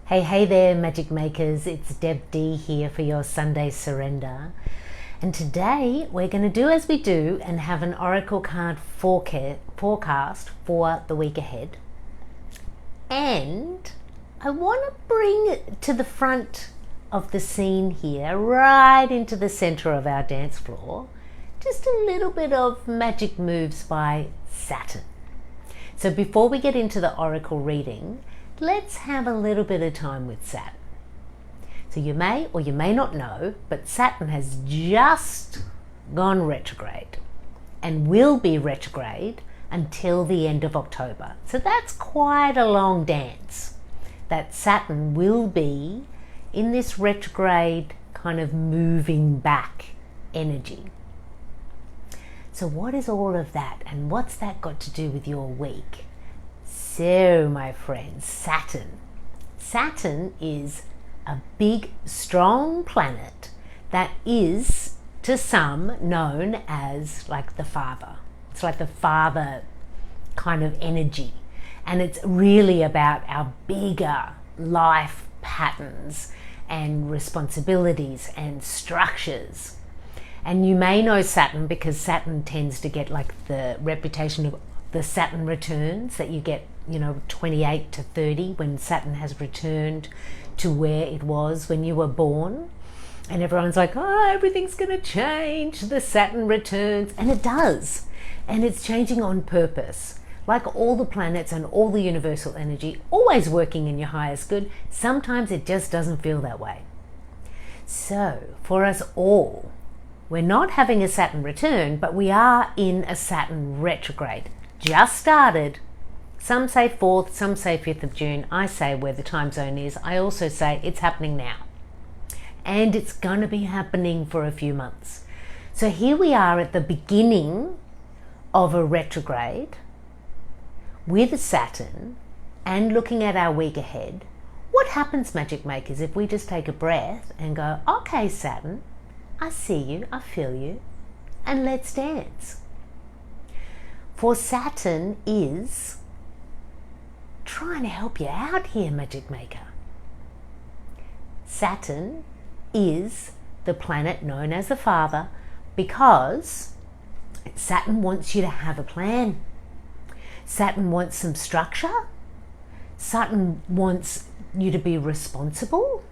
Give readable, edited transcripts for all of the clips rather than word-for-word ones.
Hey there, magic makers. It's Deb D here for your Sunday Surrender. And today we're going to do as we do and have an oracle card forecast for the week ahead. And I want to bring it to the front of the scene here, right into the center of our dance floor, just a little bit of magic moves by Saturn. So before we get into the oracle reading, let's have a little bit of time with Saturn. So you may or you may not know, but Saturn has just gone retrograde and will be retrograde until the end of October. So that's quite a long dance that Saturn will be in this retrograde kind of moving back energy. So what is all of that, and what's that got to do with your week? So my friends, Saturn is a big, strong planet that is, to some, known as like the father. It's like the father kind of energy. And it's really about our bigger life patterns and responsibilities and structures. And you may know Saturn because Saturn tends to get like the reputation of the Saturn returns that you get, 28 to 30 when Saturn has returned to where it was when you were born. And everyone's like, oh, everything's going to change. The Saturn returns. And it does. And it's changing on purpose. Like all the planets and all the universal energy, always working in your highest good. Sometimes it just doesn't feel that way. So for us all, we're not having a Saturn return, but we are in a Saturn retrograde. Just started. Some say 4th, some say 5th of June. I say where the time zone is. I also say it's happening now. And it's going to be happening for a few months. So here we are at the beginning of a retrograde with Saturn and looking at our week ahead. What happens, magic makers, if we just take a breath and go, okay, Saturn, I see you, I feel you, and let's dance. For Saturn is trying to help you out here, magic maker. Saturn is the planet known as the father because Saturn wants you to have a plan. Saturn wants some structure. Saturn wants you to be responsible.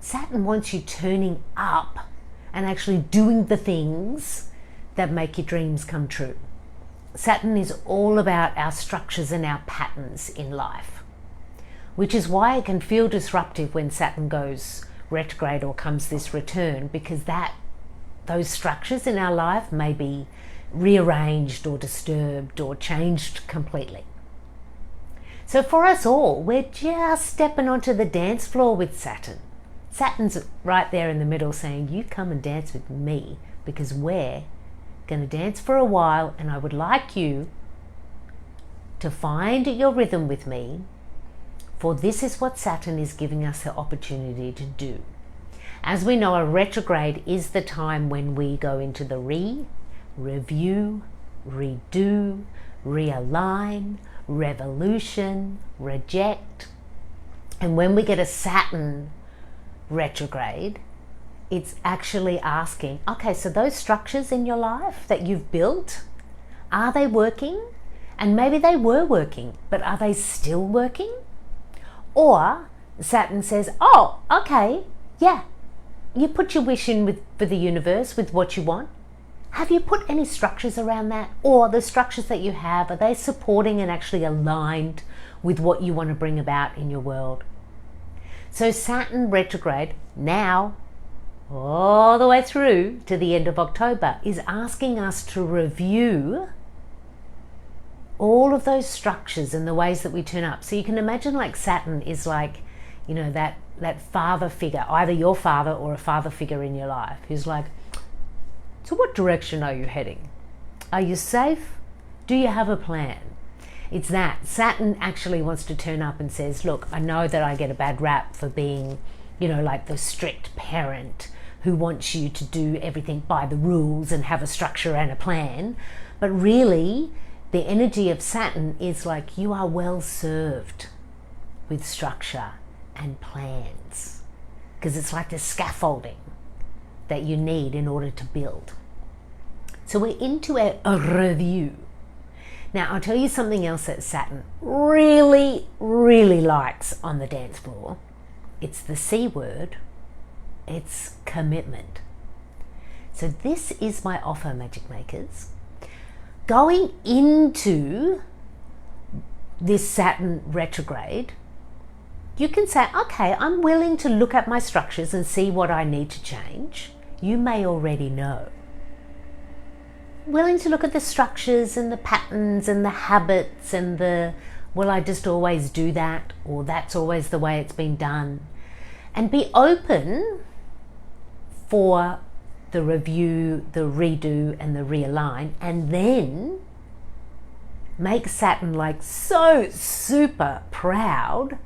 Saturn wants you turning up and actually doing the things that make your dreams come true. Saturn is all about our structures and our patterns in life, which is why it can feel disruptive when Saturn goes retrograde or comes this return, because those structures in our life may be rearranged or disturbed or changed completely. So for us all, we're just stepping onto the dance floor with Saturn. Saturn's right there in the middle saying, you come and dance with me because we're going to dance for a while and I would like you to find your rhythm with me, for this is what Saturn is giving us the opportunity to do. As we know, a retrograde is the time when we go into the review, redo, realign, revolution, reject. And when we get a Saturn retrograde, it's actually asking, okay, so those structures in your life that you've built, are they working? And maybe they were working, but are they still working? Or Saturn says, oh, okay, yeah, you put your wish in for the universe with what you want. Have you put any structures around that? Or the structures that you have, are they supporting and actually aligned with what you want to bring about in your world? So Saturn retrograde now, all the way through to the end of October, is asking us to review all of those structures and the ways that we turn up. So you can imagine like Saturn is like, that father figure, either your father or a father figure in your life, who's like, so what direction are you heading? Are you safe? Do you have a plan? It's that. Saturn actually wants to turn up and says, look, I know that I get a bad rap for being, like the strict parent who wants you to do everything by the rules and have a structure and a plan. But really, the energy of Saturn is like, you are well served with structure and plans, because it's like the scaffolding that you need in order to build. So we're into a review. Now, I'll tell you something else that Saturn really, really likes on the dance floor. It's the C word. It's commitment. So this is my offer, Magic Makers. Going into this Saturn retrograde, you can say, okay, I'm willing to look at my structures and see what I need to change. You may already know. Willing to look at the structures and the patterns and the habits and the, will I just always do that? Or that's always the way it's been done. And be open for the review, the redo, and the realign. And then make Saturn like so super proud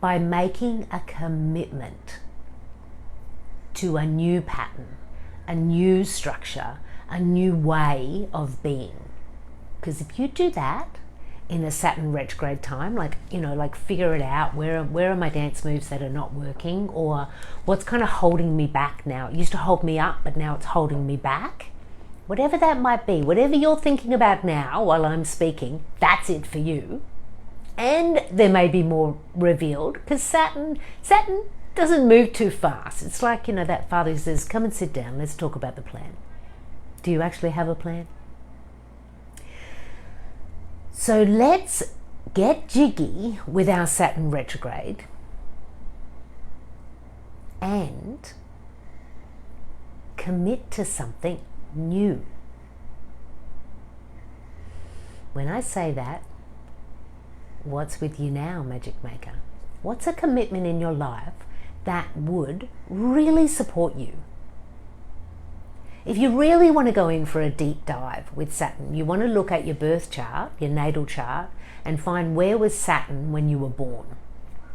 by making a commitment to a new pattern, a new structure, a new way of being. Because if you do that in a Saturn retrograde time, like, you know, like figure it out, where are my dance moves that are not working, or what's kind of holding me back now? It used to hold me up, but now it's holding me back. Whatever that might be, whatever you're thinking about now while I'm speaking, that's it for you. And there may be more revealed, because Saturn doesn't move too fast. It's like, you know, that father who says, come and sit down, let's talk about the plan. Do you actually have a plan? So let's get jiggy with our Saturn retrograde and commit to something new. When I say that, what's with you now, Magic Maker? What's a commitment in your life that would really support you? If you really want to go in for a deep dive with Saturn, you want to look at your birth chart, your natal chart, and find where was Saturn when you were born.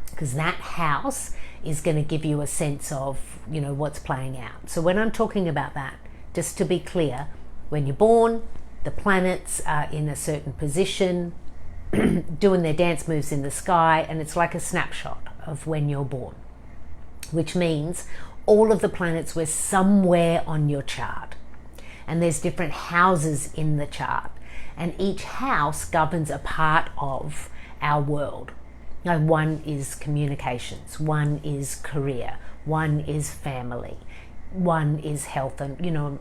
Because that house is going to give you a sense of, you know, what's playing out. So when I'm talking about that, just to be clear, when you're born, the planets are in a certain position, doing their dance moves in the sky, and it's like a snapshot of when you're born, which means all of the planets were somewhere on your chart, and there's different houses in the chart, and each house governs a part of our world. Now, one is communications, one is career, one is family, one is health, and you know,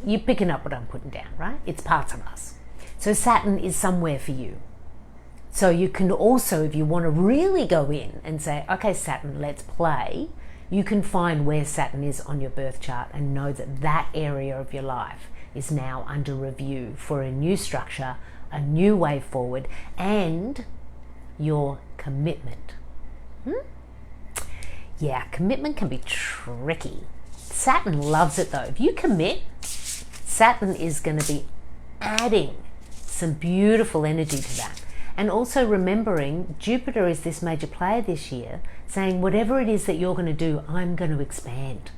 you're picking up what I'm putting down, right? It's parts of us. So Saturn is somewhere for you. So you can also, if you want to really go in and say, okay, Saturn, let's play, you can find where Saturn is on your birth chart and know that that area of your life is now under review for a new structure, a new way forward, and your commitment. Yeah, commitment can be tricky. Saturn loves it though. If you commit, Saturn is going to be adding some beautiful energy to that. And also remembering Jupiter is this major player this year, saying whatever it is that you're going to do, I'm going to expand.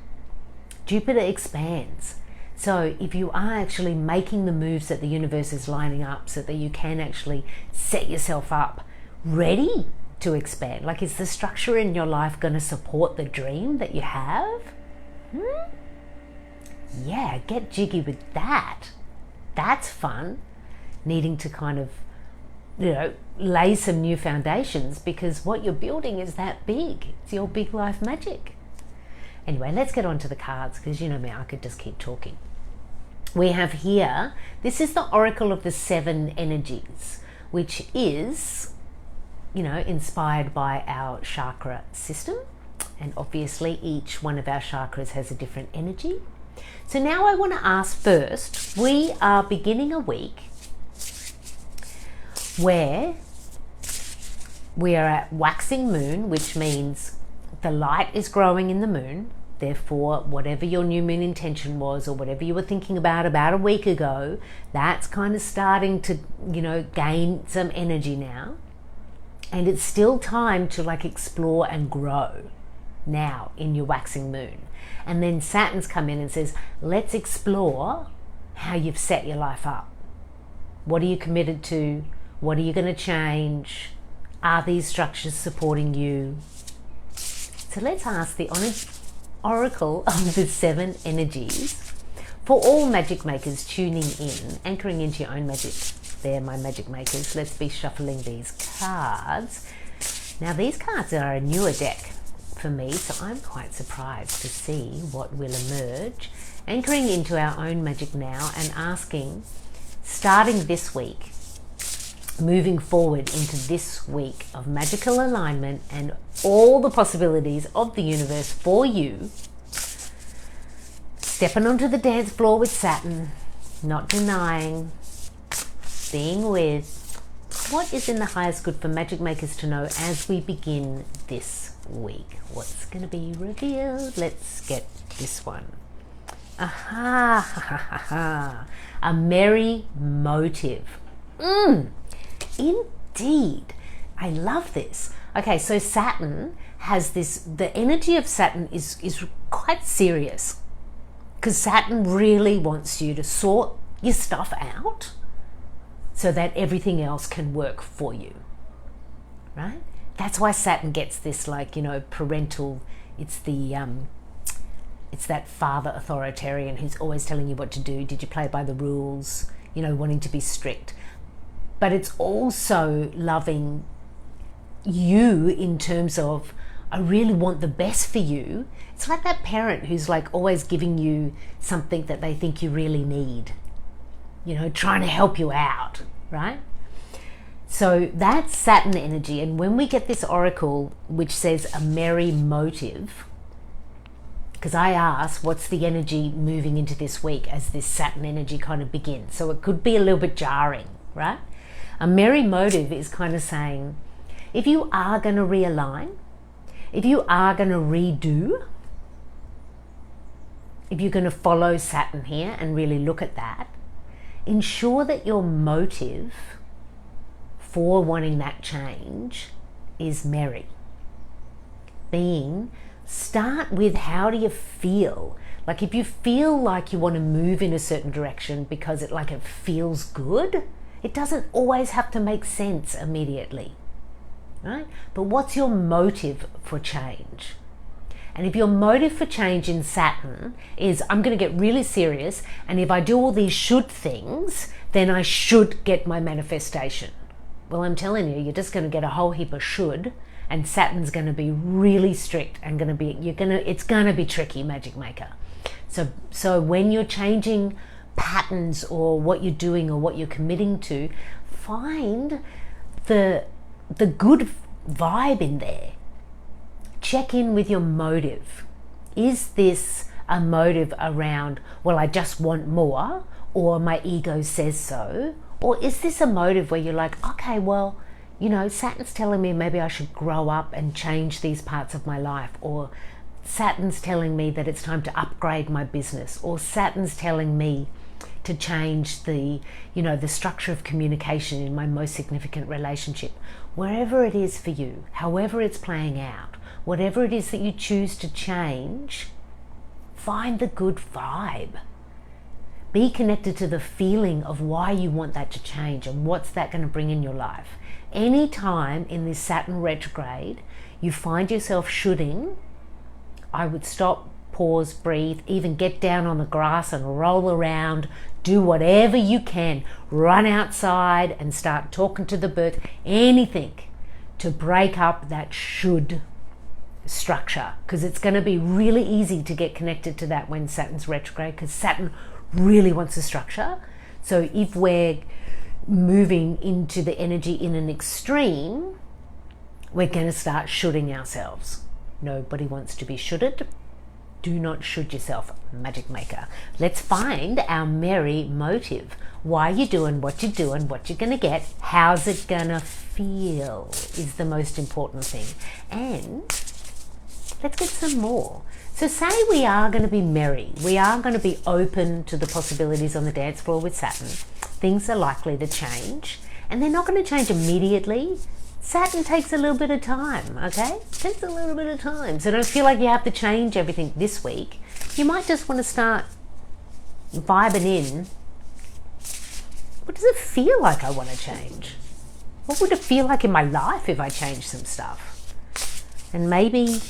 Jupiter expands. So if you are actually making the moves that the universe is lining up so that you can actually set yourself up ready to expand, like is the structure in your life going to support the dream that you have? Yeah, get jiggy with that. That's fun. Needing to kind of, you know, lay some new foundations, because what you're building is that big. It's your big life magic. Anyway, let's get on to the cards, because you know me, I could just keep talking. We have here, this is the Oracle of the 7 energies, which is, you know, inspired by our chakra system. And obviously each one of our chakras has a different energy. So now I want to ask first, we are beginning a week where we are at waxing moon, which means the light is growing in the moon. Therefore, whatever your new moon intention was, or whatever you were thinking about a week ago, that's kind of starting to, you know, gain some energy now. And it's still time to like explore and grow now in your waxing moon. And then Saturn's come in and says, let's explore how you've set your life up. What are you committed to? What are you going to change? Are these structures supporting you? So let's ask the Oracle of the 7 energies for all magic makers tuning in, anchoring into your own magic. They're my magic makers. Let's be shuffling these cards. Now these cards are a newer deck for me, so I'm quite surprised to see what will emerge. Anchoring into our own magic now and asking, starting this week, moving forward into this week of magical alignment and all the possibilities of the universe for you, stepping onto the dance floor with Saturn, not denying, being with, what is in the highest good for magic makers to know as we begin this week? What's going to be revealed? Let's get this one. Aha, ha, ha, ha, ha. A merry motive. Indeed. I love this. Okay, so Saturn has this, the energy of Saturn is quite serious, because Saturn really wants you to sort your stuff out so that everything else can work for you, right? That's why Saturn gets this, like, you know, parental, it's that father authoritarian who's always telling you what to do. Did you play by the rules? You know, wanting to be strict. But it's also loving you in terms of, I really want the best for you. It's like that parent who's like always giving you something that they think you really need, you know, trying to help you out, right? So that's Saturn energy. And when we get this oracle, which says a merry motive, because I asked, what's the energy moving into this week as this Saturn energy kind of begins? So it could be a little bit jarring, right? A merry motive is kind of saying, if you are going to realign, if you are going to redo, if you're going to follow Saturn here and really look at that, ensure that your motive for wanting that change is merry. Being, start with, how do you feel? Like if you feel like you want to move in a certain direction because it feels good, it doesn't always have to make sense immediately, right? But what's your motive for change? And if your motive for change in Saturn is, I'm going to get really serious, and if I do all these should things, then I should get my manifestation. Well, I'm telling you, you're just going to get a whole heap of should, and Saturn's going to be really strict and it's going to be tricky, magic maker. So when you're changing patterns or what you're doing or what you're committing to, find the good vibe in there. Check in with your motive. Is this a motive around, well, I just want more, or my ego says so? Or is this a motive where you're like, okay, well, you know, Saturn's telling me maybe I should grow up and change these parts of my life, or Saturn's telling me that it's time to upgrade my business, or Saturn's telling me to change the structure of communication in my most significant relationship. Wherever it is for you, however it's playing out, whatever it is that you choose to change, find the good vibe. Be connected to the feeling of why you want that to change and what's that going to bring in your life. Any time in this Saturn retrograde you find yourself shoulding, I would stop, pause, breathe, even get down on the grass and roll around, do whatever you can, run outside and start talking to the birds, anything to break up that should structure, because it's going to be really easy to get connected to that when Saturn's retrograde, because Saturn really wants a structure. So if we're moving into the energy in an extreme, we're going to start shoulding ourselves. Nobody wants to be shoulded. Do not should yourself, magic maker. Let's find our merry motive. Why are you doing what you're doing, what you're going to get, how's it going to feel is the most important thing. And let's get some more. So say we are going to be merry. We are going to be open to the possibilities on the dance floor with Saturn. Things are likely to change, and they're not going to change immediately. Saturn takes a little bit of time, okay? It takes a little bit of time. So don't feel like you have to change everything this week. You might just want to start vibing in. What does it feel like I want to change? What would it feel like in my life if I changed some stuff? And maybe,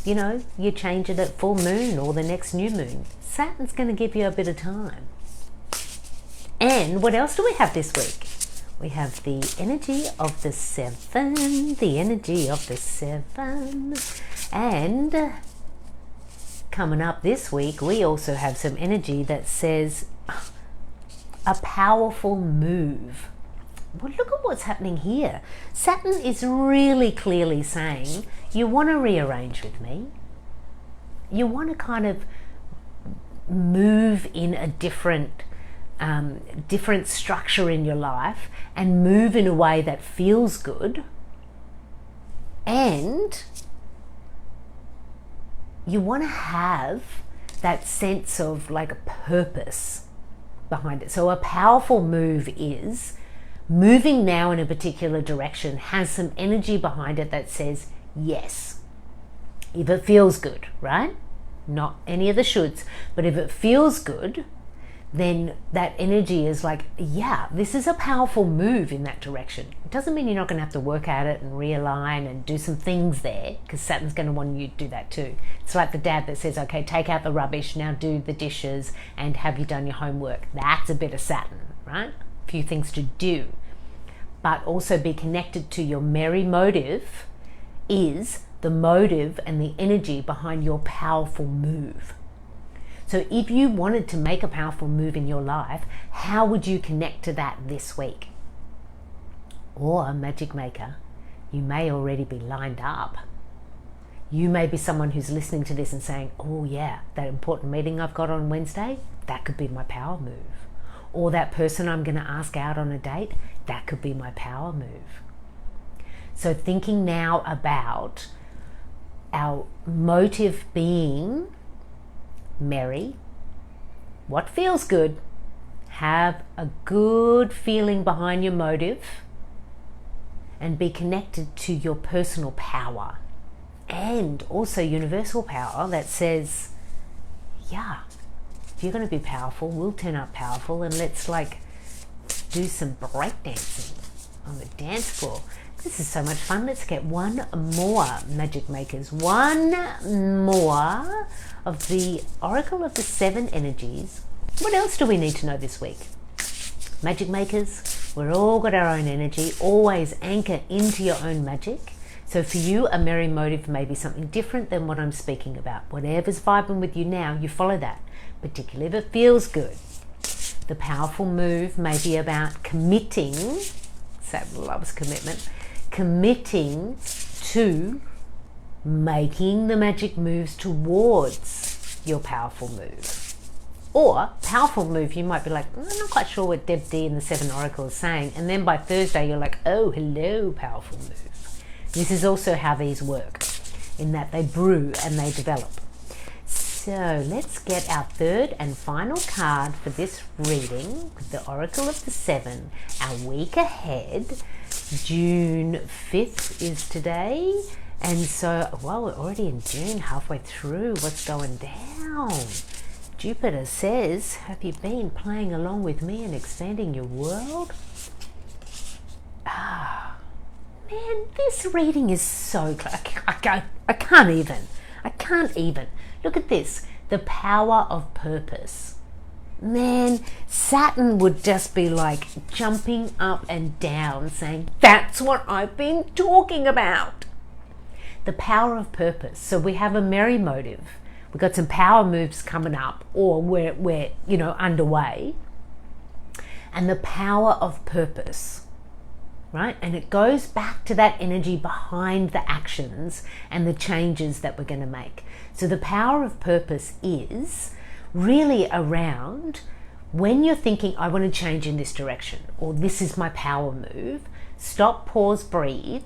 you know, you change it at full moon or the next new moon. Saturn's going to give you a bit of time. And what else do we have this week? We have the energy of the 7, the energy of the 7. And coming up this week, we also have some energy that says a powerful move. Well, look at what's happening here. Saturn is really clearly saying, you want to rearrange with me. You want to kind of move in a different structure in your life and move in a way that feels good. And you want to have that sense of like a purpose behind it. So a powerful move is moving now in a particular direction, has some energy behind it that says yes. If it feels good, right? Not any of the shoulds, but if it feels good, then that energy is like, yeah, this is a powerful move in that direction. It doesn't mean you're not going to have to work at it and realign and do some things there, because Saturn's going to want you to do that too. It's like the dad that says, okay, take out the rubbish, now do the dishes, and have you done your homework? That's a bit of Saturn, right? A few things to do. But also be connected to your merry motive is the motive and the energy behind your powerful move. So if you wanted to make a powerful move in your life, how would you connect to that this week? Or, magic maker, you may already be lined up. You may be someone who's listening to this and saying, oh yeah, that important meeting I've got on Wednesday, that could be my power move. Or that person I'm going to ask out on a date, that could be my power move. So thinking now about our motive being merry, what feels good, have a good feeling behind your motive, and be connected to your personal power and also universal power that says, yeah, if you're going to be powerful, we'll turn up powerful, and let's like do some breakdancing on the dance floor. This is so much fun. Let's get one more, magic makers, one more of the Oracle of the 7 energies. What else do we need to know this week? Magic makers, we're all got our own energy. Always anchor into your own magic. So for you, a merry motive may be something different than what I'm speaking about. Whatever's vibing with you now, you follow that, particularly if it feels good. The powerful move may be about committing, Saturn loves commitment, committing to making the magic moves towards your powerful move. Or powerful move, you might be like, I'm not quite sure what Deb D in the 7 Oracle is saying, and then by Thursday you're like, oh, hello, powerful move. This is also how these work, in that they brew and they develop. So let's get our third and final card for this reading, the Oracle of the 7, our week ahead. June 5th is today, and so, well, we're already in June, halfway through. What's going down? Jupiter says, have you been playing along with me and expanding your world? Ah, man, this reading is so close. I can't even. Look at this, the power of purpose. Man, Saturn would just be like jumping up and down saying, that's what I've been talking about. The power of purpose. So we have a merry motive. We've got some power moves coming up, or we're underway. And the power of purpose, right? And it goes back to that energy behind the actions and the changes that we're going to make. So the power of purpose is really around when you're thinking, I want to change in this direction, or this is my power move, stop, pause, breathe,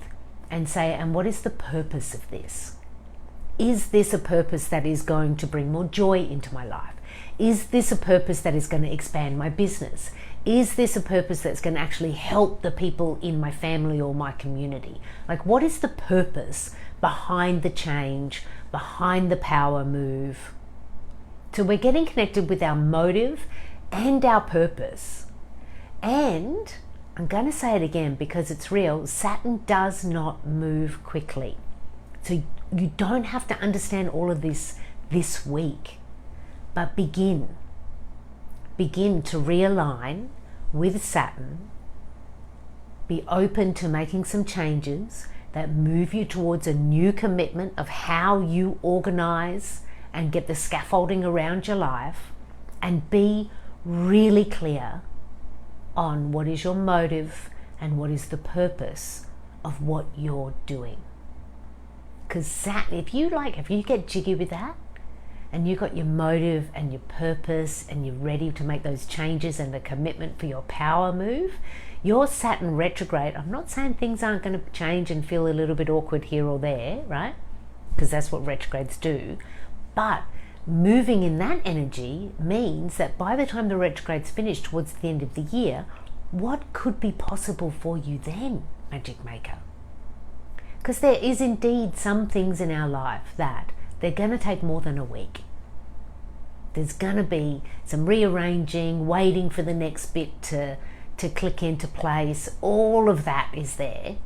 and say, and what is the purpose of this? Is this a purpose that is going to bring more joy into my life? Is this a purpose that is going to expand my business? Is this a purpose that's going to actually help the people in my family or my community? Like, what is the purpose behind the change, behind the power move? So we're getting connected with our motive and our purpose. And I'm going to say it again because it's real. Saturn does not move quickly. So you don't have to understand all of this week, but begin to realign with Saturn. Be open to making some changes that move you towards a new commitment of how you organize and get the scaffolding around your life, and be really clear on what is your motive and what is the purpose of what you're doing. Because Saturn, if you get jiggy with that, and you got your motive and your purpose and you're ready to make those changes and the commitment for your power move, your Saturn retrograde, I'm not saying things aren't going to change and feel a little bit awkward here or there, right? Because that's what retrogrades do. But moving in that energy means that by the time the retrograde's finished towards the end of the year, what could be possible for you then, Magic Maker? Because there is indeed some things in our life that they're going to take more than a week. There's going to be some rearranging, waiting for the next bit to click into place. All of that is there,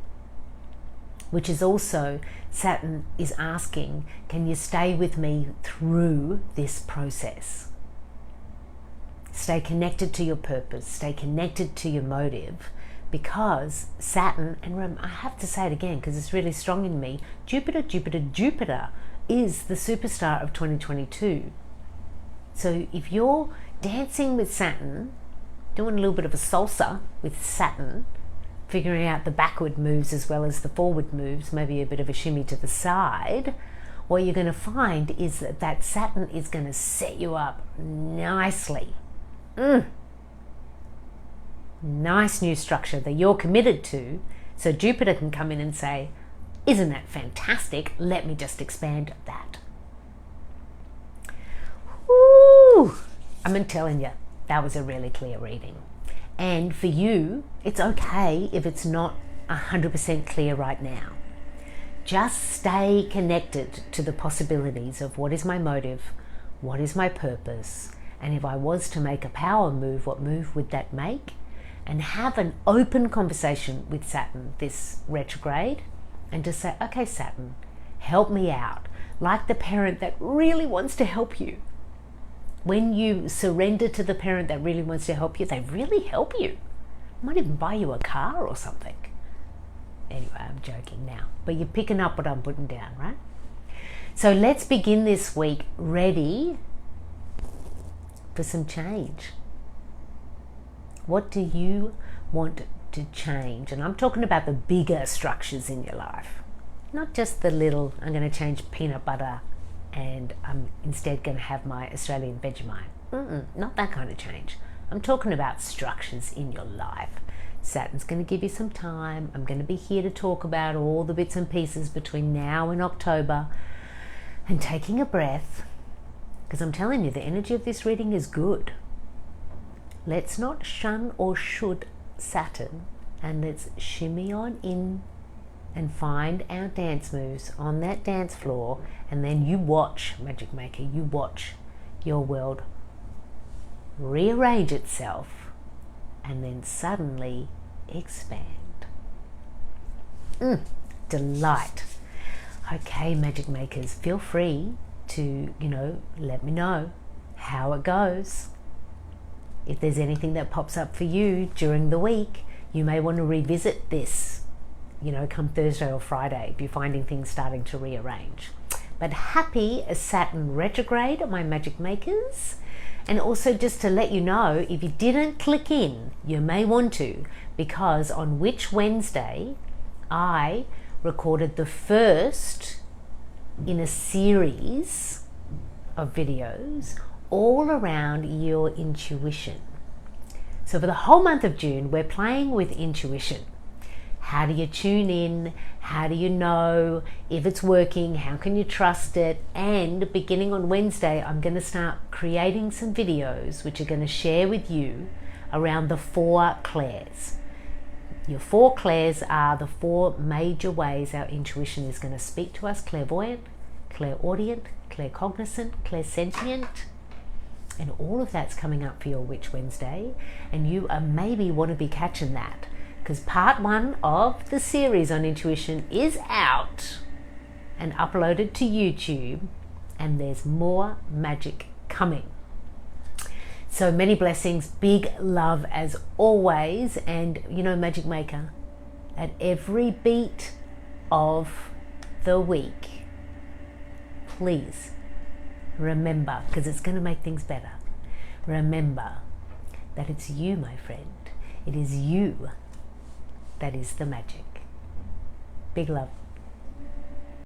which is also Saturn is asking, can you stay with me through this process? Stay connected to your purpose, stay connected to your motive, because Saturn, and I have to say it again because it's really strong in me, Jupiter is the superstar of 2022. So if you're dancing with Saturn, doing a little bit of a salsa with Saturn, figuring out the backward moves as well as the forward moves, maybe a bit of a shimmy to the side, what you're going to find is that Saturn is going to set you up nicely. Nice new structure that you're committed to, so Jupiter can come in and say, isn't that fantastic? Let me just expand that. Woo! I'm telling you, that was a really clear reading. And for you, it's okay if it's not 100% clear right now. Just stay connected to the possibilities of what is my motive, what is my purpose, and if I was to make a power move, what move would that make? And have an open conversation with Saturn this retrograde, and just say, okay, Saturn, help me out. Like the parent that really wants to help you. When you surrender to the parent that really wants to help you, they really help you. Might even buy you a car or something. Anyway, I'm joking now, but you're picking up what I'm putting down, right? So let's begin this week ready for some change. What do you want to change? And I'm talking about the bigger structures in your life, not just the little, I'm going to change peanut butter and I'm instead going to have my Australian Vegemite. Not that kind of change. I'm talking about structures in your life. Saturn's going to give you some time. I'm going to be here to talk about all the bits and pieces between now and October, and taking a breath, because I'm telling you, the energy of this reading is good. Let's not shun or should Saturn, and let's shimmy on in and find our dance moves on that dance floor, and then you watch, Magic Maker, you watch your world rearrange itself and then suddenly expand. Delight. Okay, Magic Makers, feel free to, let me know how it goes. If there's anything that pops up for you during the week, you may want to revisit this, come Thursday or Friday if you're finding things starting to rearrange. But happy Saturn retrograde, my Magic Makers. And also just to let you know, if you didn't click in, you may want to, because on Witch Wednesday, I recorded the first in a series of videos all around your intuition. So for the whole month of June, we're playing with intuition. How do you tune in? How do you know if it's working? How can you trust it? And beginning on Wednesday, I'm going to start creating some videos which are going to share with you around the 4 clairs. Your 4 clairs are the 4 major ways our intuition is going to speak to us: clairvoyant, clairaudient, claircognizant, clairsentient. And all of that's coming up for your Witch Wednesday, and you maybe want to be catching that. because part 1 of the series on intuition is out and uploaded to YouTube, and there's more magic coming. So many blessings, big love as always, and Magic Maker, at every beat of the week, please remember, because it's going to make things better, remember that it's you, my friend. It is you that is the magic. Big love.